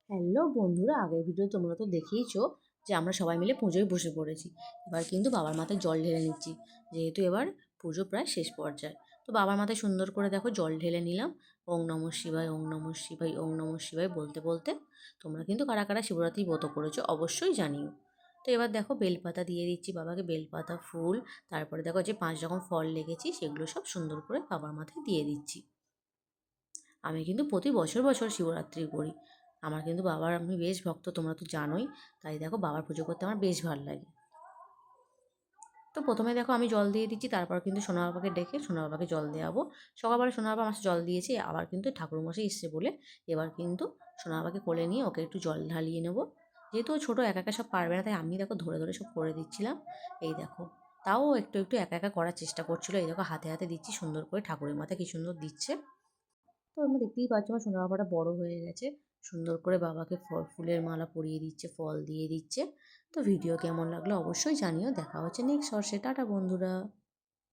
Hello বন্ধুরা, আগের video তোমরা তো দেখেইছো যে আমরা সবাই মিলে পুজোয় বসে পড়েছি। এবার কিন্তু বাবার মাথায় জল ঢেলে নিচ্ছি, যেহেতু এবার পুজো প্রায় শেষ পর্যায়ে। তো বাবার মাথায় সুন্দর করে দেখো জল ঢেলে নিলাম। ওং নমঃ শিবায়, ওং নমঃ শিবায়, ওং নমঃ শিবায় বলতে বলতে। তোমরা কিন্তু কারা কারা শিবরাত্রি ব্রত করেছো অবশ্যই জানিও। তো এবার দেখো বেলপাতা দিয়ে দিচ্ছি বাবাকে, বেলপাতা, ফুল, তারপরে দেখো যে 5 রকম ফল লেগেছি সেগুলো সব সুন্দর করে বাবার মাথায় দিয়ে দিচ্ছি। আমি কিন্তু প্রতি বছর বছর শিবরাত্রি করি। আমার কিন্তু বাবার আমি বেশ ভক্ত, তোমরা তো জানোই। তাই দেখো বাবার পুজো করতে আমার বেশ ভালো লাগে। তো প্রথমে দেখো আমি জল দিয়ে দিচ্ছি, তারপর কিন্তু সোনা বাবাকে ডেকে সোনা বাবাকে জল দেওয়াবো। সকালবেলা সোনা বাবা আমার জল দিয়েছে, আবার কিন্তু ঠাকুরমশাই এসছে বলে এবার কিন্তু সোনা বাবাকে কোলে নিয়ে ওকে একটু জল ঢালিয়ে নেবো। যেহেতু ও ছোটো, একা একা সব পারবে না, তাই আমি দেখো ধরে ধরে সব করে দিচ্ছিলাম। এই দেখো, তাও একটু একটু একা একা করার চেষ্টা করছিলো। এই দেখো হাতে হাতে দিচ্ছি সুন্দর করে, ঠাকুরের মাথায় কি সুন্দর দিচ্ছে। তো আমি দেখতেই পাচ্ছি আমার সোনা বাবাটা বড় হয়ে গেছে। সুন্দর করে বাবাকে ফুলের মালা পরিয়ে দিচ্ছে, ফল দিয়ে দিচ্ছে। তো ভিডিও কেমন লাগলো অবশ্যই জানিও। দেখা হচ্ছে নেক্সট শর্টসে। টাটা বন্ধুরা।